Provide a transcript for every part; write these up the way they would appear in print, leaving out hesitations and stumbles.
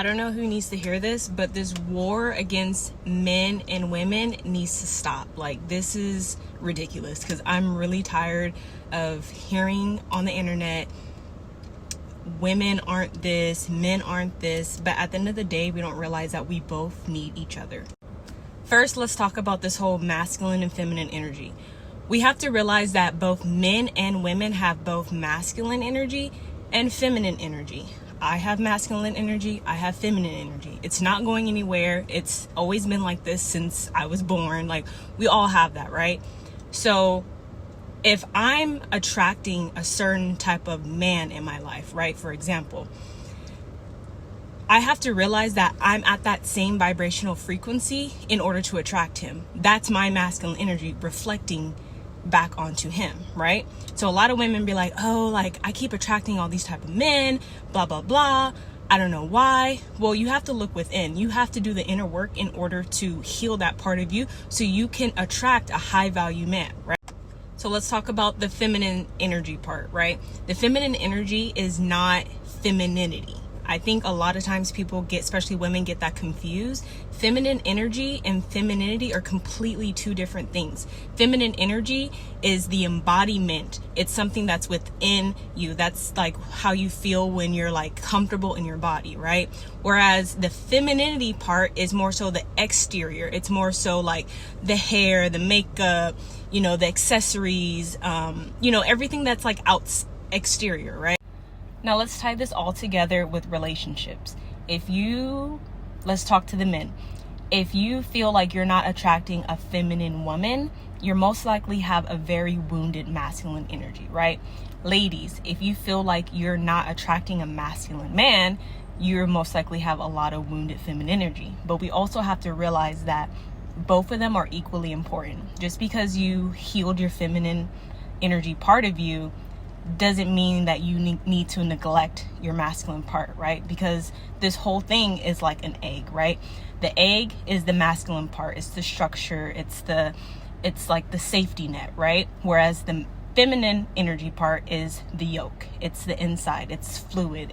I don't know who needs to hear this, but this war against men and women needs to stop. Like, this is ridiculous, because I'm really tired of hearing on the internet, women aren't this, men aren't this, but at the end of the day, we don't realize that we both need each other. First, let's talk about this whole masculine and feminine energy. We have to realize that both men and women have both masculine energy and feminine energy. I have masculine energy, I have feminine energy. It's not going anywhere. It's always been like this since I was born. Like, we all have that, right? So if I'm attracting a certain type of man in my life, right? For example, I have to realize that I'm at that same vibrational frequency in order to attract him. That's my masculine energy reflecting back onto him, right? So a lot of women be like, oh, like, I keep attracting all these type of men, blah, blah, blah. I don't know why. Well, you have to look within. You have to do the inner work in order to heal that part of you so you can attract a high value man, right? So let's talk about the feminine energy part, right? The feminine energy is not femininity. I think a lot of times people get, especially women, get that confused. Feminine energy and femininity are completely two different things. Feminine energy is the embodiment. It's something that's within you. That's like how you feel when you're like comfortable in your body, right? Whereas the femininity part is more so the exterior. It's more so like the hair, the makeup, you know, the accessories, you know, everything that's like exterior, right? Now let's tie this all together with relationships. Let's talk to the men. If you feel like you're not attracting a feminine woman, you most likely have a very wounded masculine energy, right? Ladies, if you feel like you're not attracting a masculine man, you most likely have a lot of wounded feminine energy. But we also have to realize that both of them are equally important. Just because you healed your feminine energy part of you doesn't mean that you need to neglect your masculine part, right? Because this whole thing is like an egg, right? The egg is the masculine part. It's the structure. It's like the safety net, right? Whereas the feminine energy part is the yolk. It's the inside. It's fluid.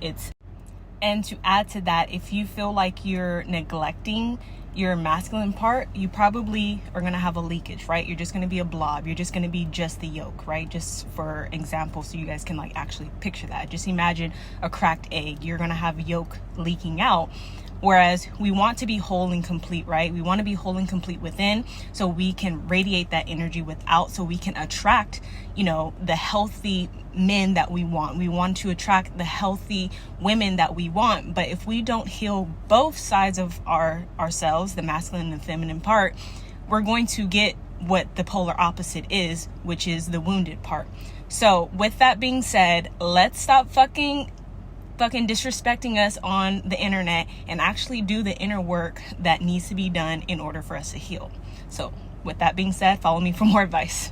And to add to that, if you feel like you're neglecting your masculine part, you probably are going to have a leakage, right? You're just going to be a blob. You're just going to be just the yolk, right? Just for example, so you guys can like actually picture that. Just imagine a cracked egg. You're going to have yolk leaking out. Whereas we want to be whole and complete, right? We want to be whole and complete within so we can radiate that energy without, so we can attract, you know, the healthy men that we want. We want to attract the healthy women that we want. But if we don't heal both sides of ourselves, the masculine and feminine part, we're going to get what the polar opposite is, which is the wounded part. So with that being said, let's stop fucking disrespecting us on the internet and actually do the inner work that needs to be done in order for us to heal. So with that being said, follow me for more advice.